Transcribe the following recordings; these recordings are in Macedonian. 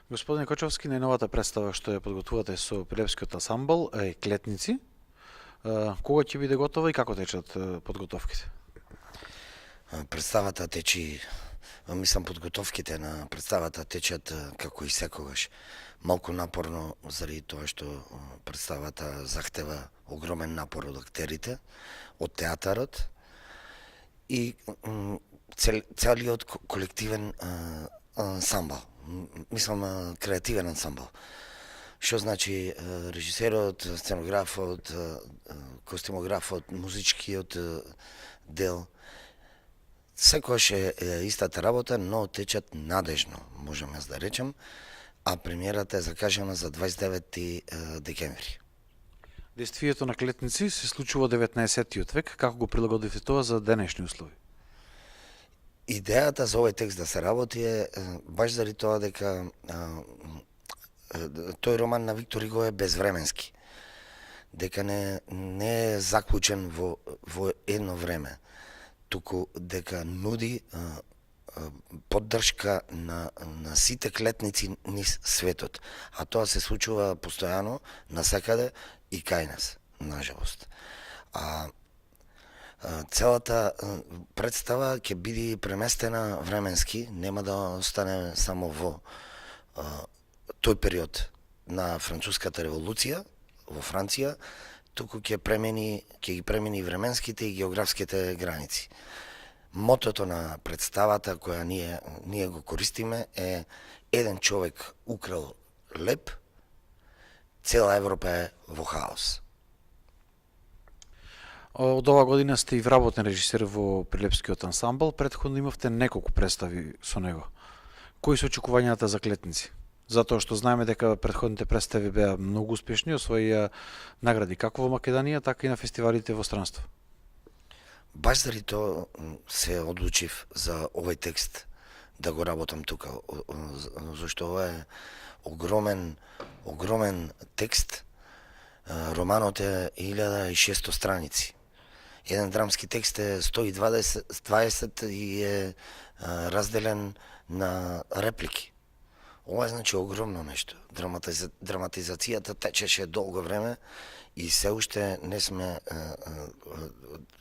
Господине Кочовски, најновата представа што ја подготвувате со Прилепскиот ансамбл е Клетници. Кога ќе биде готова и како течат подготовките? Представата течи, мислам подготовките на представата течат како и секогаш. Малку напорно заради тоа што представата захтева огромен напор од актерите, од театарот и целиот колективен ансамбл. Мислам креативен ансамбл. Што значи режисерот, сценографот, костимографот, музичкиот дел. Секојаш е истата работа, но течат надежно, можам јас да речем, а премиерата е закажана за 29 декември. Действието на Клетници се случува 19-тиот век. Како го прилагодивте тоа за денешни услови? Идејата за овој текст да се работи е баш заради тоа дека тој роман на Виктор Иго е безвременски. Дека не е заклучен во едно време, туку дека нуди поддршка на сите клетници низ светот. А тоа се случува постојано насекаде и кај нас, нажалост. Целата представа ќе биде преместена временски, нема да остане само во тој период на Француската револуција во Франција, туку ќе ги премени временските и географските граници. Мотото на представата која ние го користиме е еден човек украл леп, цела Европа е во хаос. Од ова година сте и вработен режисер во Прилепскиот ансамбл, претходно имавте неколку представи со него. Кои се очекувањата за Клетници? Затоа што знаеме дека претходните представи беа многу успешни, освоија награди како во Македонија, така и на фестивалите во странство. Баш заради тоа се одлучив за овој текст да го работам тука, зашто ова е огромен текст. Романот е 1600 страници. Еден драмски текст е 120 и е разделен на реплики. Ова е значи огромно нешто. Драматизацијата течеше долго време и се уште не сме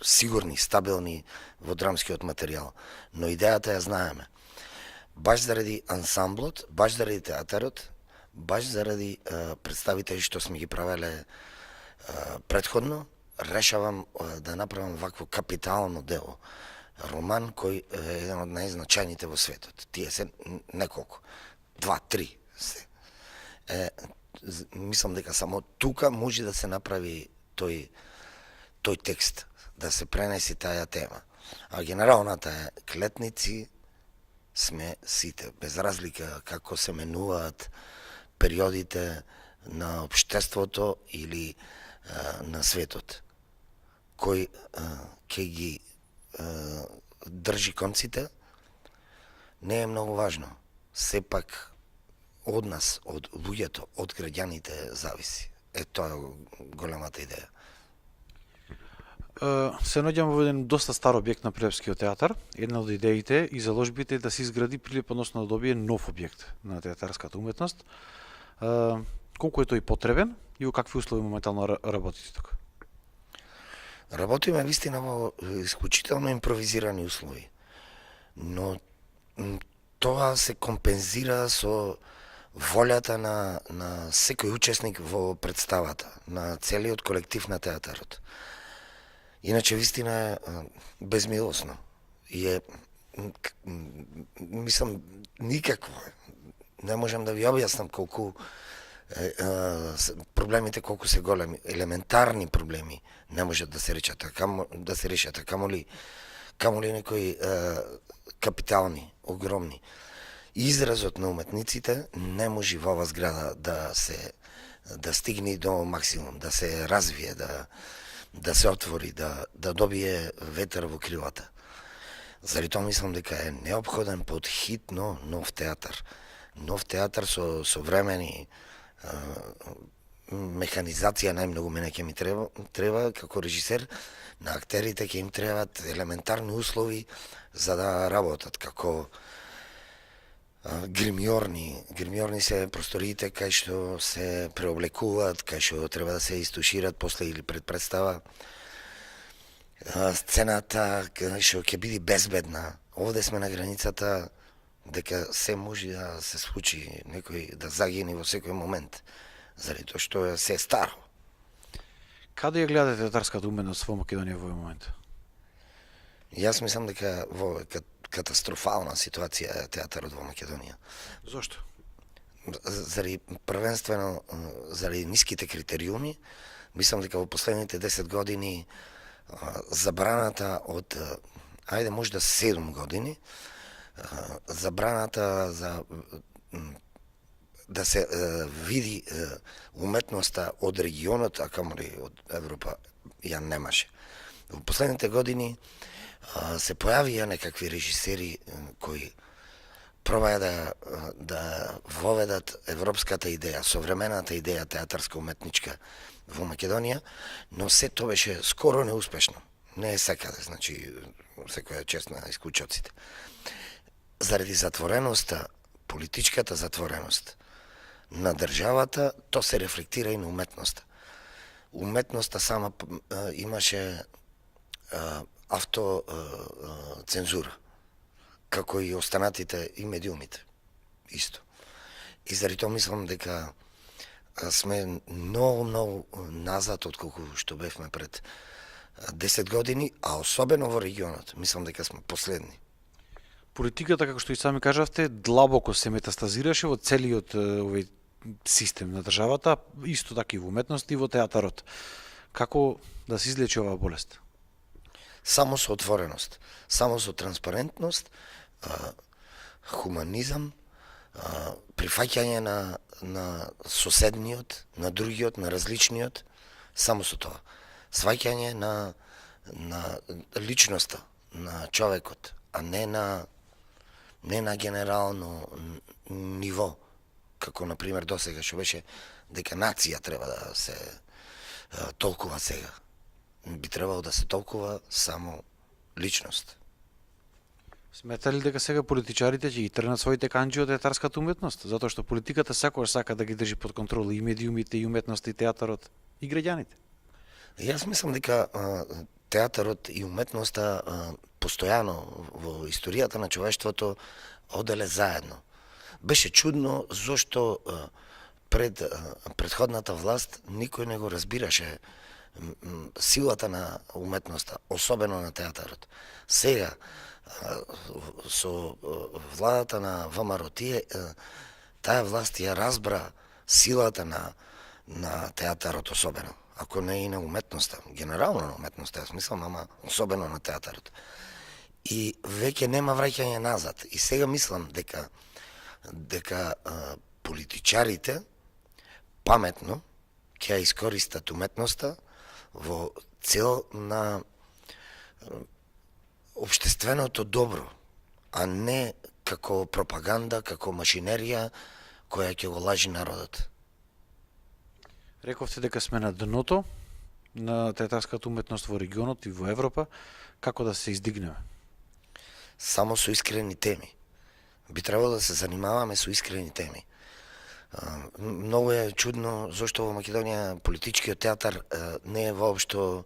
сигурни, стабилни во драмскиот материјал. Но идејата ја знаеме. Баш заради ансамблот, баш заради театарот, баш заради представите што сме ги правеле претходно, решавам да направам вакво капитално дело. Роман кој е еден од најзначајните во светот. Тие се неколку. 2-3 се. Мислам дека само тука може да се направи тој текст, да се пренеси таа тема. А генералната е Клетници сме сите, без разлика како се менуваат периодите на општеството или на светот. Кој ќе ги држи конците, не е многу важно. Сепак од нас, од луѓето, од граѓаните зависи. Тоа е големата идеја. Се наоѓаме во еден доста стар објект на Прилепскиот театар. Една од идеите и заложбите е да се изгради Прилеп, односно да добие нов објект на театарската уметност. Колку е тој потребен и во какви услови моментално работите тука? Работиме вистина во исклучително импровизирани услови. Но тоа се компензира со волјата на секој учесник во представата, на целиот колектив на театарот. Иначе вистина е безмилосно. И е, мислам, никакво е. Не можам да ви објаснам колку проблемите колку се големи, елементарни проблеми не можат да се решат, камоли некои капитални, огромни. Изразот на уметниците не може во оваа зграда да стигне до максимум, да се развие, да се отвори, да добие ветер во крилата. Заради тоа мислам дека е неопходен подхитно нов театар. Нов театар со современи механизација најмногу мене ќе ми треба како режисер, на актерите ќе им требаат елементарни услови за да работат, како гримиорни се просториите кај што се преоблекуваат, кај што треба да се истушират после или пред представа. Сцената кај што ќе биде безбедна. Овде сме на границата дека се може да се случи, некој да загине во секој момент, заради тоа што се е старо. Каде ја гледате театарската уметност во Македонија во овој момент? Јас мислам дека во катастрофална ситуација е театарот во Македонија. Зошто? Заради првенствено заради ниските критериуми, мислам дека во последните 10 години забраната од ајде може да 7 години забраната за да се види уметноста од регионот, а камоли од Европа ја немаше. Во последните години се појавија некакви режисери кои пробаја да воведат европската идеја, современата идеја театарска уметничка во Македонија, но се тоа беше скоро неуспешно. Не е секаде, значи секоја чест на исклучоците. Заради затвореноста, политичката затвореност на државата, то се рефлектира и на уметноста. Уметноста сама имаше автоцензура, како и останатите и медиумите. Исто. И заради тоа мислам дека сме многу назад отколку што бевме пред 10 години, а особено во регионот. Мислам дека сме последни. Политиката, како што и сами кажавте, длабоко се метастазираше во целиот овој систем на државата, исто така и во уметност и во театарот. Како да се излечи оваа болест? Само со отвореност, само со транспарентност, хуманизам, прифаќање на соседниот, на другиот, на различниот, само со тоа. Сваќање на личноста, на човекот, а не на генерално ниво, како на пример досега што беше дека нација треба да се толкува сега. Би требало да се толкува само личност. Смета ли дека сега политичарите ќе ги тргнат своите канџи од театарската уметност? Затоа што политиката секогаш сака да ги држи под контрола и медиумите, и уметноста, и театарот, и граѓаните. Јас мислам дека театарот и уметноста постојано во историјата на човештвото оделе заедно. Беше чудно зошто пред предходната власт никој не го разбираше силата на уметноста, особено на театарот. Сега со владата на ВМРО таа власт ја разбра силата на театарот особено, ако не и на уметноста, генерално на уметноста, јас мислам, ама особено на театарот. И веќе нема враќање назад. И сега мислам дека политичарите паметно ќе ја искористат уметноста во цел на општественото добро, а не како пропаганда, како машинерија која ќе го лажи народот. Рековте дека сме на дното на театарската уметност во регионот и во Европа. Како да се издигнеме? Само со искрени теми. Би требало да се занимаваме со искрени теми. Многу е чудно зашто во Македонија политичкиот театар не е воопшто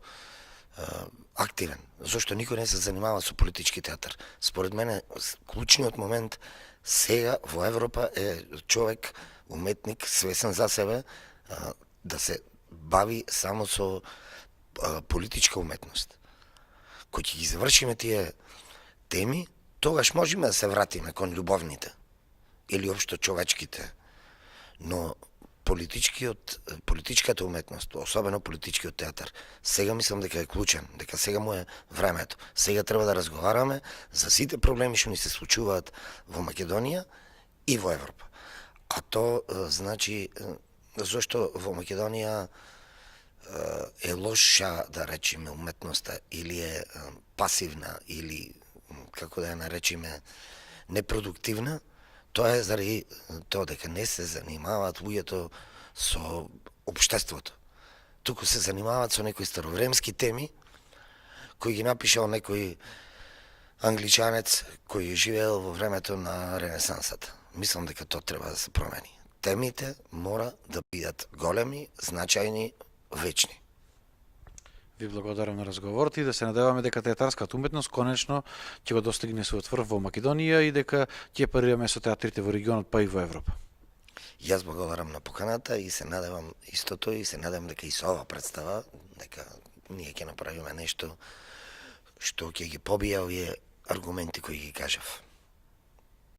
активен. Зашто никој не се занимава со политички театар. Според мене, клучниот момент сега во Европа е човек, уметник, свесен за себе, да се бави само со политичка уметност. Кој ќе ги завршиме тие теми, тогаш можеме да се вратиме кон љубовните или општо човечките. Но политичката уметност, особено политичкиот театар, сега мислам дека е клучен, дека сега му е времето. Сега треба да разговараме за сите проблеми што ни се случуваат во Македонија и во Европа. А то значи зашто во Македонија е лоша, да речеме, уметноста или е пасивна или како да ја наречеме непродуктивна, тоа е заради тоа дека не се занимаваат луѓето со општеството. Туку се занимаваат со некои старовремски теми кои ги напишал некој англичанец кој живеел во времето на Ренесансата. мислам дека тоа треба да се промени. Темите мора да бидат големи, значајни, вечни. Ви благодарам на разговорот и да се надеваме дека театарската уметност конечно ќе го достигне својот врв во Македонија и дека ќе парираме со театрите во регионот па и во Европа. Јас благодарам на поканата и се надевам истото и се надевам дека и со ова представа дека ние ќе направиме нешто што ќе ги побие овие аргументи кои ги кажав.